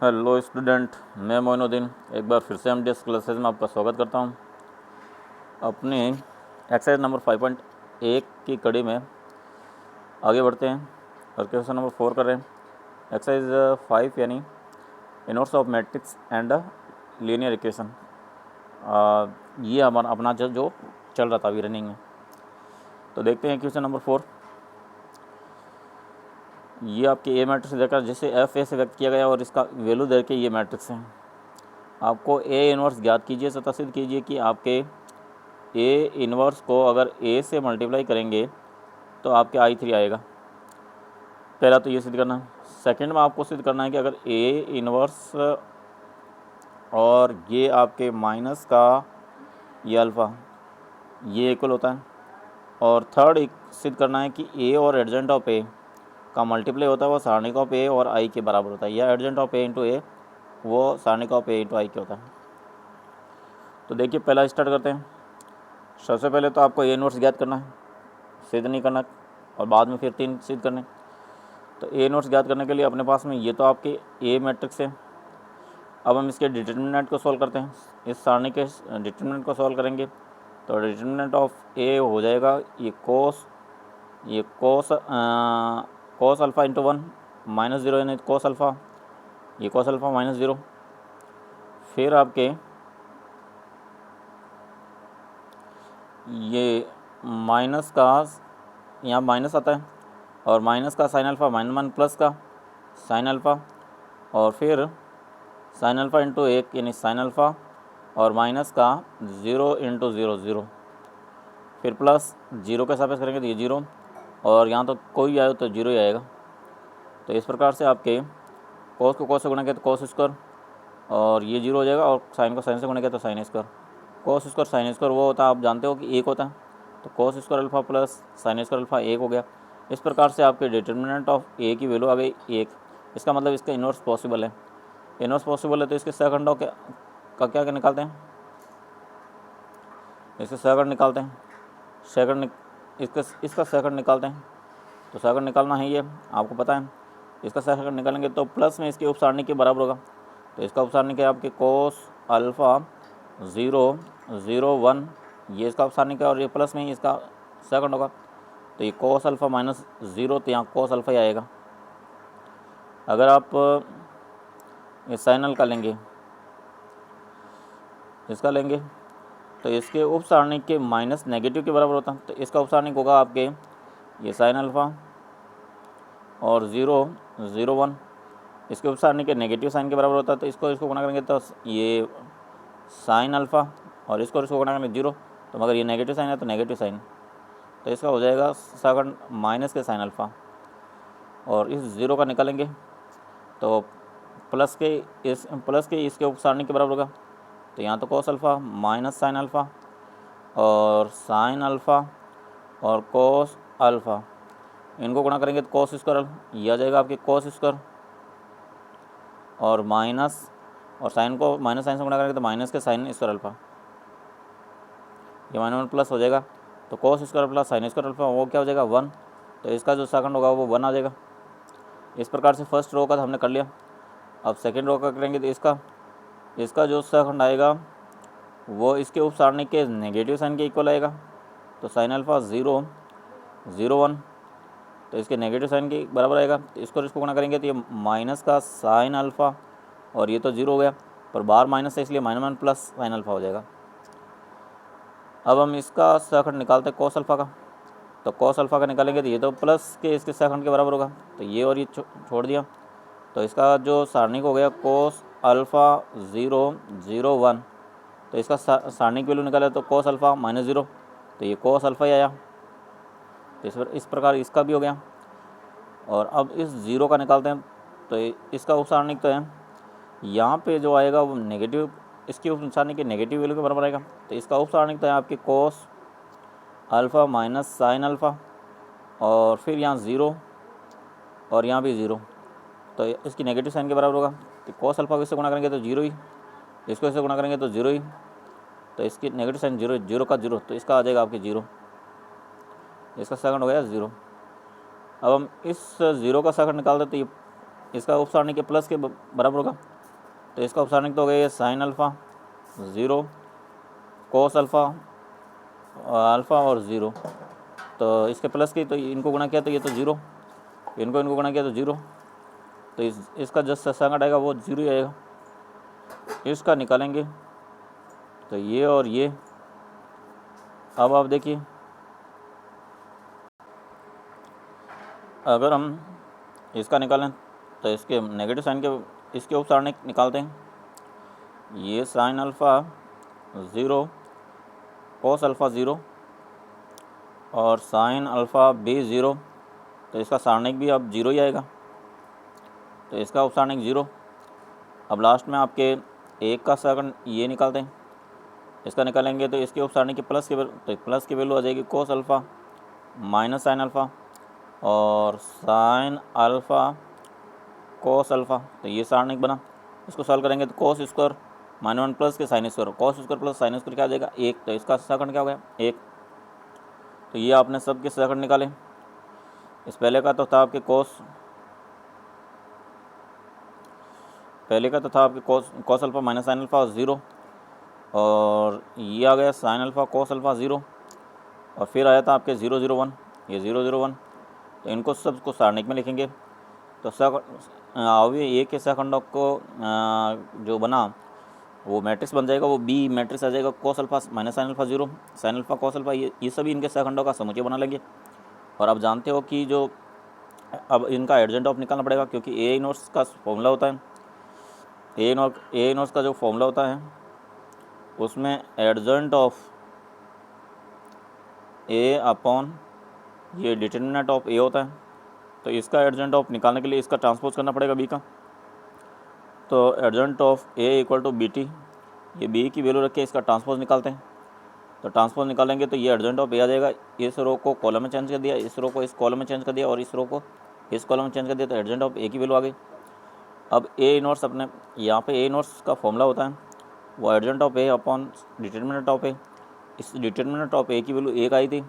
Hello student, मैं मोइनुद्दीन एक बार फिर से एमडीएस क्लासेस में आपका स्वागत करता हूं। अपनी एक्सरसाइज नंबर 5.1 की कड़ी में आगे बढ़ते हैं और क्वेश्चन नंबर 4 कर रहे हैं। एक्सरसाइज 5 यानी inverse of matrix and linear equation. ये हमारा अपना जो चल रहा था अभी रनिंग में। तो देखते हैं क्वेश्चन नंबर 4। ये आपके ए मैट्रिक्स देकर जिसे एफ ए से व्यक्त किया गया और इसका वैल्यू दे के ये मैट्रिक्स है। आपको ए इनवर्स ज्ञात कीजिए तथा सिद्ध कीजिए कि आपके ए इनवर्स को अगर ए से मल्टीप्लाई करेंगे तो आपके I3 आएगा। पहला तो ये सिद्ध करना है। सेकंड में आपको सिद्ध करना है कि अगर ए इनवर्स और ये आपके माइनस का ये अल्फ़ा ये इक्वल होता है। और थर्ड सिद्ध करना है कि ए और एडजेंट ऑफ ए का मल्टीप्लाई होता है वो सारणिक ऑफ ए और आई के बराबर होता है, या एडजेंट ऑफ ए इंटू ए वो सारणिक ऑफ ए इंटू आई के होता है। तो देखिए पहला स्टार्ट करते हैं। सबसे पहले तो आपको ए इनवर्स ज्ञात करना है, सिद्ध नहीं करना, और बाद में फिर 3 सिद्ध करने। तो ए इनवर्स ज्ञात करने के लिए अपने पास में ये तो आपके ए मैट्रिक्स है। अब हम इसके डिटर्मिनेंट को सॉल्व करते हैं। इस सारणी के डिटर्मिनेंट को सॉल्व करेंगे तो डिटर्मिनेंट ऑफ ए हो जाएगा ये कोस अल्फ़ा इंटू 1 माइनस 0 यानी कोस अल्फ़ा, ये कोस अल्फ़ा माइनस 0। फिर आपके ये माइनस का यहाँ माइनस आता है और माइनस का साइन अल्फ़ा माइनस 1 प्लस का साइन अल्फ़ा, और फिर साइन अल्फ़ा इंटू 1 यानी साइन अल्फ़ा, और माइनस का 0 इंटू 0 0, फिर प्लस 0 के सापेक्ष करेंगे तो ये 0, और यहाँ तो कोई आए तो 0 ही आएगा। तो इस प्रकार से आपके कोस को कोस से गुणा किया तो कोस स्क्वायर, और ये 0 हो जाएगा, और साइन को साइन से गुणा किया तो sine square. Cos square sine square वो होता है, आप जानते हो कि 1 होता है, तो cos square alpha plus sine square alpha 1 हो गया। इस प्रकार से आपके डिटर्मिनेंट ऑफ ए की वैल्यू आ गई 1। इसका मतलब इसका इनवर्स पॉसिबल है। इनवर्स पॉसिबल है तो इसके सेकंडों का क्या निकालते हैं, इसके सेकंड निकालते हैं। इसका सेकंड निकालते हैं। तो सेकंड निकालना है ये आपको पता है। इसका सेकंड निकालेंगे तो प्लस में इसके उपसारणी के बराबर होगा। तो इसका उपसारणी क्या है आपके कोस अल्फ़ा 0 0 1, ये इसका उपसारणी का, और ये प्लस में ही इसका सेकंड होगा। तो ये कोस अल्फ़ा माइनस 0, तो यहाँ कोस अल्फ़ा ही आएगा। अगर आप इस साइन का लेंगे, इसका लेंगे तो इसके उपसारणी के माइनस नेगेटिव के बराबर होता है। तो इसका उपसारणी होगा आपके ये साइन अल्फ़ा और 0 0 1, इसके उपसारणी के नेगेटिव साइन के बराबर होता है। तो इसको गुणा करेंगे तो ये साइन अल्फ़ा, और इसको गुणा करेंगे 0, तो मगर ये नेगेटिव साइन है तो नेगेटिव साइन, तो इसका हो जाएगा सेकंड माइनस के साइन अल्फ़ा, और इस 0 का निकालेंगे तो प्लस के इसके उपसारणी के बराबर होगा। तो यहाँ तो cos alpha minus sine alpha और साइन अल्फ़ा और कोस अल्फ़ा, इनको गुणा करेंगे तो कोस स्क्वायर, ये आ जाएगा आपके कोस स्क्वायर, और माइनस और साइन को माइनस साइन से गुणा करेंगे तो माइनस के साइन स्क्वायर अल्फ़ा, ये माइनस 1 प्लस हो जाएगा। तो cos square plus sine square alpha वो क्या हो जाएगा 1। तो इसका जो सेकंड होगा वो 1 आ जाएगा। इस प्रकार से फर्स्ट रो का तो हमने कर लिया। अब सेकंड रो का करेंगे तो इसका जो सेकंड आएगा वो इसके उपसारणी के नेगेटिव साइन के इक्वल आएगा। तो साइन अल्फ़ा 0 0 1, तो इसके नेगेटिव साइन के बराबर आएगा। तो इसको गुणा करेंगे तो ये माइनस का साइन अल्फ़ा, और ये तो 0 हो गया, पर बाहर माइनस है इसलिए माइनस 1 प्लस साइन अल्फ़ा हो जाएगा। अब हम इसका सेकंड निकालते हैं कोस अल्फ़ा का। तो कोस अल्फ़ा का निकालेंगे तो ये तो प्लस के इसके सेकंड के बराबर होगा, तो ये और ये छोड़ दिया। तो इसका जो सारणिक हो गया कोस अल्फ़ा 0 0 1, तो इसका सारणिक वैल्यू निकाले तो कोस अल्फ़ा माइनस 0, तो ये कोस अल्फ़ा ही आया। तो इस प्रकार इसका भी हो गया। और अब इस 0 का निकालते हैं तो इसका उपसारणिक तो है, यहाँ पे जो आएगा वो नेगेटिव, इसकी उपसारणिक के नेगेटिव वैल्यू के बराबर आएगा। तो इसका उपसारणिक तो है आपके cos alpha minus sine alpha, और फिर यहाँ 0 और यहाँ भी 0, तो इसकी नेगेटिव साइन के बराबर होगा। तो कोस अल्फ़ा को इससे गुणा करेंगे तो 0 ही, इसको इससे गुणा करेंगे तो 0 ही, तो इसकी नेगेटिव साइन 0 0 का 0, तो इसका आ जाएगा आपके 0, इसका सेकंड हो गया 0। अब हम इस 0 का सेकंड निकाल देते, ये इसका उपसारणिक के प्लस के बराबर होगा, तो इसका उपसारणिक तो हो गया ये sine alpha 0 cos alpha alpha और 0, तो इसके प्लस की तो इनको गुणा किया तो ये तो 0, इनको गुणा किया तो 0, तो इसका जो सेकंड आएगा वो 0 ही आएगा। इसका निकालेंगे तो ये और ये, अब आप देखिए अगर हम इसका निकालें तो इसके नेगेटिव साइन के इसके उपसारणिक निकालते हैं, ये साइन अल्फ़ा 0 कोस अल्फ़ा 0 और साइन अल्फ़ा भी 0, तो इसका सारणिक भी अब 0 ही आएगा, तो इसका उपसारणिक 0। अब लास्ट में आपके एक का सेकंड ये निकालते हैं, इसका निकालेंगे तो इसके उपसारणिक के प्लस के तो प्लस की वैल्यू आ जाएगी cos alpha minus sine alpha और साइन अल्फ़ा कोस अल्फ़ा, तो ये सारणिक बना। इसको सॉल्व करेंगे तो कोस स्क्वायर -1 प्लस के sine square, cos square plus sine square क्या आ जाएगा 1, तो इसका सेकंड क्या हो गया 1। तो ये आपने सब के सेकंड निकाले। इस पहले का तो था आपके cos alpha minus sine alpha 0, और ये आ गया साइन अल्फ़ा कोस अल्फ़ा 0, और फिर आया था आपके 0 0 1, ये 0 0 1, तो इनको सबको सारणिक में लिखेंगे। तो अभी एक के सेकंडों को जो बना वो मैट्रिक्स बन जाएगा, वो बी मैट्रिक्स आ जाएगा cos alpha minus sine alpha 0 sign alpha cos alpha, ये सभी इनके सेकंडों का समुच्चय बना लेंगे। और आप जानते हो कि जो अब इनका एडजेंट ऑफ निकालना पड़ेगा, क्योंकि ए इनवर्स का फॉर्मूला होता है, ए इनवर्स का जो फॉर्मूला होता है उसमें एडजेंट ऑफ ए अपॉन ये डिटर्मिनेंट ऑफ ए होता है, तो इसका एडजेंट ऑफ निकालने के लिए इसका ट्रांसपोज करना पड़ेगा बी का। तो adjoint of A equal to B T, ये बी की वैल्यू रख के इसका ट्रांसपोज निकालते हैं, तो ट्रांसपोज निकालेंगे तो ये एडजेंट ऑफ ए आ जाएगा। इस रो को कॉलम में चेंज कर दिया, इस रो को इस कॉलम में चेंज कर दिया और इस रो को इस कॉलम में चेंज कर दिया, तो एडजेंट ऑफ ए की वैल्यू आ गई। अब ए इनवर्स अपने यहाँ पे ए इनवर्स का फॉर्मूला होता है वो adjoint of a upon determinant of a, इस डिटर्मिनेंट ऑफ ए की वैल्यू 1 आई थी,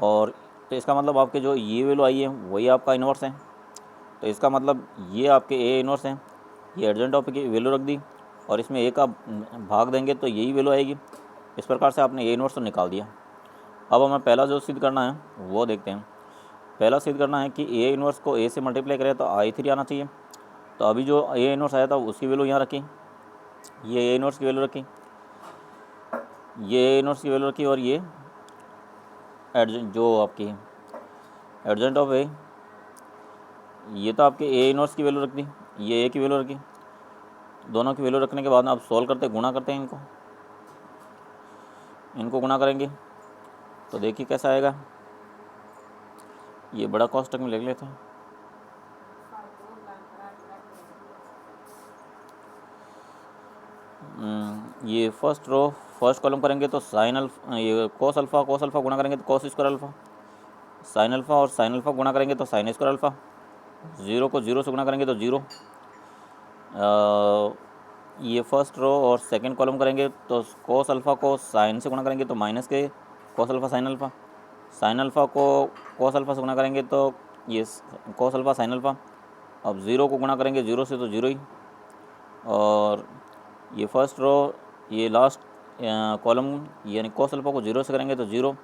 और तो इसका मतलब आपके जो ये वैल्यू आई है वही आपका इनवर्स है, तो इसका मतलब ये आपके ए इनवर्स हैं। ये एडजेंट ऑफ की वैल्यू रख दी और इसमें ए का भाग देंगे तो यही वैल्यू आएगी। इस प्रकार से आपने ए इनवर्स तो निकाल दिया। अब हमें पहला जो सिद्ध करना है वो देखते हैं। पहला सिद्ध करना है कि ए इनवर्स को ए से मल्टीप्लाई करें तो I3 आना चाहिए। तो अभी जो ए इनवर्स आया था उसकी वैल्यू यहाँ रखी, ये ए इनवर्स की वैल्यू रखी, ये ए इनवर्स की वैल्यू रखी, और ये एडजेंट जो आपकी एडजेंट ऑफ ए, ये तो आपके ए इनवर्स की वैल्यू रख दी, ये ए की वैल्यू रखी। दोनों की वैल्यू रखने के बाद अब सॉल्व करते हैं, गुणा करते हैं, इनको गुणा करेंगे तो देखिए कैसा आएगा। ये बड़ा कोष्टक में लिख लेते हैं। ये फर्स्ट रो फर्स्ट कॉलम करेंगे तो साइन अल्फा, ये कोस अल्फ़ा गुणा करेंगे तो cos square alpha, sine alpha और साइन अल्फ़ा गुणा करेंगे तो साइन स्क्वायर अल्फ़ा, 0 को 0 से गुणा करेंगे तो 0। ये फर्स्ट रो और सेकंड कॉलम करेंगे तो कोस अल्फ़ा को साइन से गुणा करेंगे तो माइनस के कोस अल्फ़ा साइन अल्फ़ा को कोस अल्फ़ा से गुणा करेंगे तो ये कोस अल्फ़ा साइन अल्फ़ा। अब 0 को गुणा करेंगे 0 से तो 0 ही, और ये फर्स्ट रो ये लास्ट कॉलम यानी कोस अल्फ़ा को 0 से करेंगे तो 0,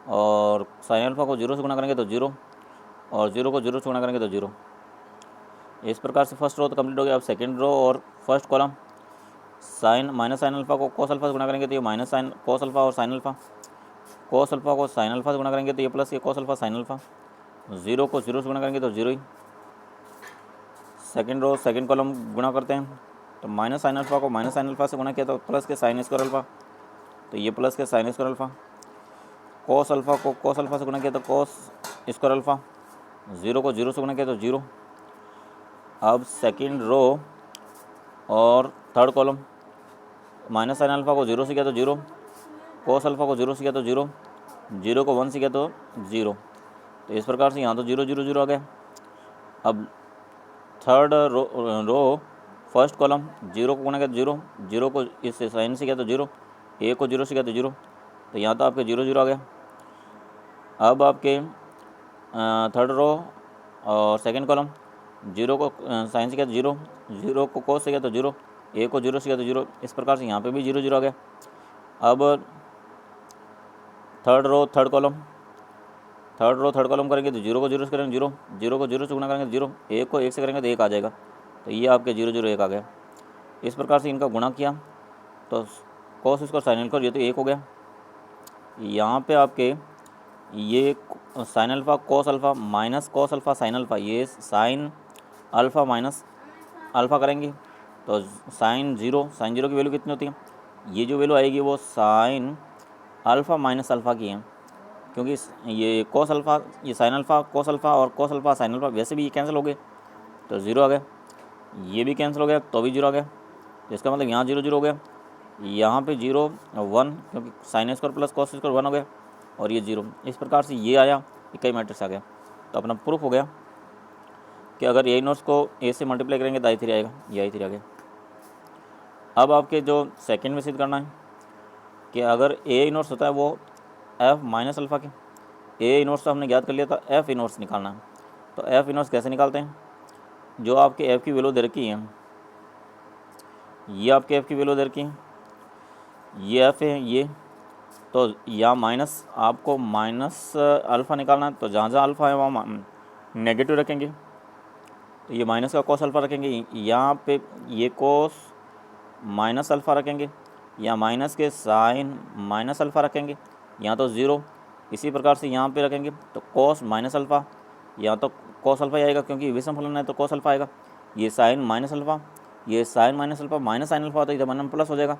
और साइन अल्फ़ा को 0 से गुणा करेंगे तो 0, और 0 को 0 से गुणा करेंगे तो 0। इस प्रकार से फर्स्ट रो तो कंप्लीट हो गया। अब सेकंड रो और first column sine minus sine alpha को कोस अल्फ़ा से गुणा करेंगे तो ये माइनस साइन कोस अल्फ़ा और साइन अल्फ़ा, कोस अल्फ़ा को साइन अल्फ़ा से गुणा करेंगे तो ये प्लस ये कोस अल्फ़ा साइन अल्फ़ा, 0 को 0 से गुणा करेंगे तो 0 ही। सेकंड रो सेकंड कॉलम गुणा करते हैं तो माइनस साइन अल्फ़ा को माइनस साइन अल्फ़ा से गुणा किया तो प्लस के साइन स्क्वायर अल्फ़ा, तो ये प्लस के sine square alpha, cos alpha को कोस अल्फ़ा से गुणा किया तो कोस स्क्वायर अल्फ़ा, 0 को 0 से गुणा किया तो 0। अब सेकंड रो और third column minus sine alpha को 0 से किया तो 0, कोस अल्फ़ा को 0 से किया तो 0, 0 को 1 से किया तो 0, तो इस प्रकार से यहाँ तो 0 0 0 आ गया। अब थर्ड रो फर्स्ट कॉलम 0 को गुणा किया तो 0, 0 को इस साइन से किया तो 0, ए को 0 से किया तो 0, तो यहाँ तो आपके 0 0 आ गया। अब आपके थर्ड रो और सेकंड कॉलम जीरो को साइन से किया तो जीरो, जीरो को कोस से किया तो जीरो, ए को जीरो से किया तो जीरो। इस प्रकार से यहाँ पे भी जीरो जीरो आ गया। अब थर्ड रो थर्ड कॉलम करेंगे तो जीरो को जीरो से करेंगे जीरो, जीरो को जीरो से गुणा करेंगे तो जीरो, एक को एक से करेंगे तो एक आ जाएगा। तो ये आपके जीरो जीरो एक आ गया। इस प्रकार से इनका गुणा किया तो कॉस स्क्वायर साइन अल्फा, ये तो एक हो गया। यहाँ पे आपके ये sine alpha cos alpha minus cos alpha sine alpha, ये साइन अल्फा माइनस अल्फा करेंगे तो साइन जीरो की वैल्यू कितनी होती है, ये जो वैल्यू आएगी वो साइन अल्फा माइनस अल्फा की है, क्योंकि ये कॉस अल्फा, ये साइन अल्फा कॉस अल्फा और कॉस अल्फा साइन अल्फा वैसे भी ये कैंसिल हो गए तो ज़ीरो आ गया, ये भी कैंसिल हो गया तो भी जीरो आ गया। तो इसका मतलब यहाँ जीरो जीरो हो गया, यहाँ पे जीरो वन, क्योंकि sine square plus cos square one हो गया, और ये जीरो। इस प्रकार से ये आया, इकाई मैट्रिक्स आ गया। तो अपना प्रूफ हो गया कि अगर ए इनवर्स को ए से मल्टीप्लाई करेंगे तो I3 आएगा, ये I3 आ गया। अब आपके जो सेकंड में सिद्ध करना है कि अगर ए इनवर्स होता है वो एफ माइनस अल्फ़ा के, ए इनवर्स तो हमने ज्ञात कर लिया था, एफ इनवर्स निकालना है। तो एफ इनवर्स कैसे निकालते हैं, जो आपके एफ की वैल्यू दे रखी है, ये आपके एफ की वैल्यू दे रखी है, ये एफ है ये, तो यहाँ माइनस आपको माइनस अल्फ़ा निकालना है, तो जहाँ जहाँ अल्फ़ा है वहाँ नेगेटिव रखेंगे, तो ये माइनस का कॉस अल्फ़ा रखेंगे, यहाँ पे ये कॉस माइनस अल्फ़ा रखेंगे, या माइनस के साइन माइनस अल्फ़ा रखेंगे, यहाँ तो ज़ीरो। इसी प्रकार से यहाँ पे रखेंगे तो कॉस माइनस अल्फ़ा, यहाँ तो कॉस अल्फ़ा ही आएगा क्योंकि विषम फलन है तो कॉस अल्फ़ा आएगा। ये साइन माइनस अल्फ़ा, ये sine minus alpha minus sine alpha होता है, इधर मन प्लस हो जाएगा,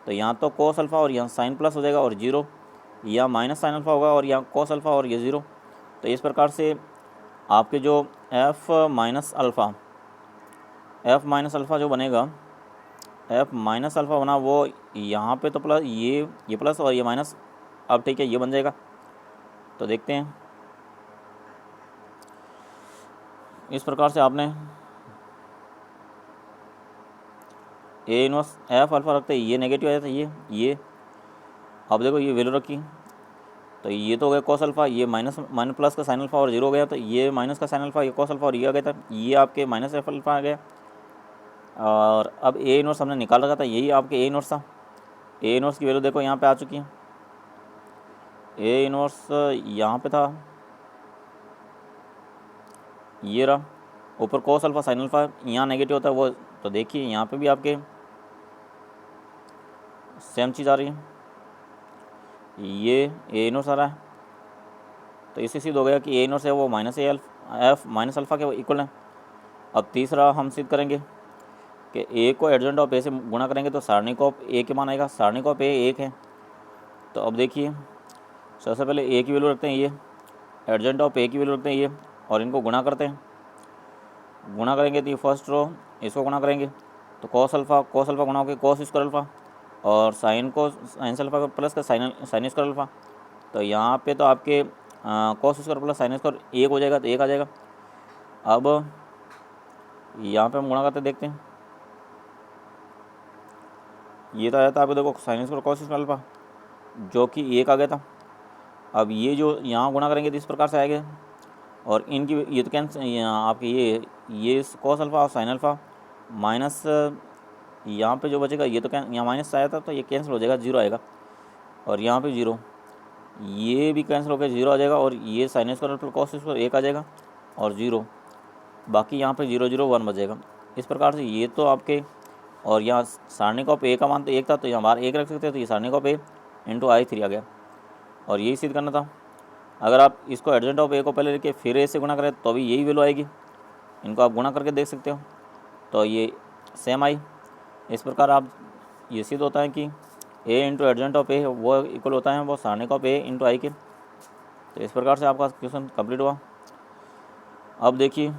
तो यहाँ तो कॉस अल्फ़ा और यहाँ साइन प्लस हो जाएगा और जीरो, या माइनस साइन अल्फ़ा होगा और यहाँ कॉस अल्फ़ा और ये ज़ीरो। तो इस प्रकार से आपके जो एफ माइनस अल्फ़ा जो बनेगा, एफ माइनस अल्फ़ा बना वो यहाँ पे तो प्लस, ये प्लस और ये माइनस, अब ठीक है ये बन जाएगा। तो देखते हैं, इस प्रकार से आपने ए इनवर्स एफ अल्फ़ा रखते ये नेगेटिव आया था, ये अब देखो ये वैल्यू रखी, तो ये तो हो गया कॉस अल्फ़ा, ये माइनस प्लस का साइन अल्फ़ा और जीरो हो गया, तो ये माइनस का साइन अल्फ़ा, ये कॉस अल्फ़ा और ये आ गया था, ये आपके माइनस एफ अल्फ़ा आ गया। और अब ए इनवर्स हमने निकाल रखा था, यही आपके ए इनवर्स था। ए इनवर्स की वैल्यू देखो यहाँ पे आ चुकी है, ए इनवर्स यहाँ पे था, ये रहा, ऊपर कॉस अल्फ़ा साइन अल्फ़ा, यहाँ नेगेटिव होता है वो, तो देखिए यहाँ पे भी आपके सेम चीज़ आ रही है, ये ए इनवर्स आ रहा है। तो इससे सिद्ध हो गया कि ए इनवर्स है वो माइनस एफ माइनस अल्फ़ा के इक्वल है। अब तीसरा हम सिद्ध करेंगे कि ए को एडजेंट ऑफ ए से गुणा करेंगे तो सारणिक ऑफ ए के मान आएगा, सारणिक ऑफ ए एक है। तो अब देखिए सबसे पहले ए की वैल्यू रखते हैं, ये एडजेंट ऑफ ए की वैल्यू रखते हैं ये, और इनको गुणा करते हैं। गुणा करेंगे तो ये फर्स्ट रो इसको गुणा करेंगे तो कॉस अल्फ़ा गुणा होकर कॉस स्क्वायर अल्फ़ा, और साइन अल्फ़ा प्लस का साइन स्क्वायर अल्फ़ा। तो यहाँ पे तो आपके cos square plus sine square एक हो जाएगा, तो एक आ जाएगा। अब यहाँ पे हम गुणा करते देखते हैं, ये तो आया था आपको देखो sine square cos square alpha जो कि एक आ गया था। अब ये जो यहाँ गुणा करेंगे तो इस प्रकार से आएगा, और इनकी ये तो कैंसिल, आपके ये कॉस अल्फ़ा और साइन अल्फ़ा माइनस यहाँ पे जो बचेगा ये तो यहाँ माइनस आया था तो ये कैंसिल हो जाएगा, जीरो आएगा, और यहाँ पे जीरो, ये भी कैंसिल होकर जीरो आ जाएगा, और ये sine square plus cos square एक आ जाएगा और जीरो, बाकी यहाँ पे जीरो जीरो वन बचेगा। इस प्रकार से ये तो आपके, और यहाँ सारणिक ऑफ ए का मान तो एक था तो यहाँ बाहर एक रख सकते हैं, तो ये सारणिक ऑफ ए इंटू I3 आ गया, और यही सिद्ध करना था। अगर आप इसको एडजेंट ऑफ ए को पहले लेके फिर ए से गुणा करें तो भी यही वैल्यू आएगी, इनको आप गुणा करके देख सकते हो, तो ये सेम आई। इस प्रकार आप ये सिद्ध होता है कि ए इंटू एडजेंट ऑफ ए वो इक्वल होता है वो सारणिक ऑफ ए इंटू आई के। तो इस प्रकार से आपका क्वेश्चन कंप्लीट हुआ। अब देखिए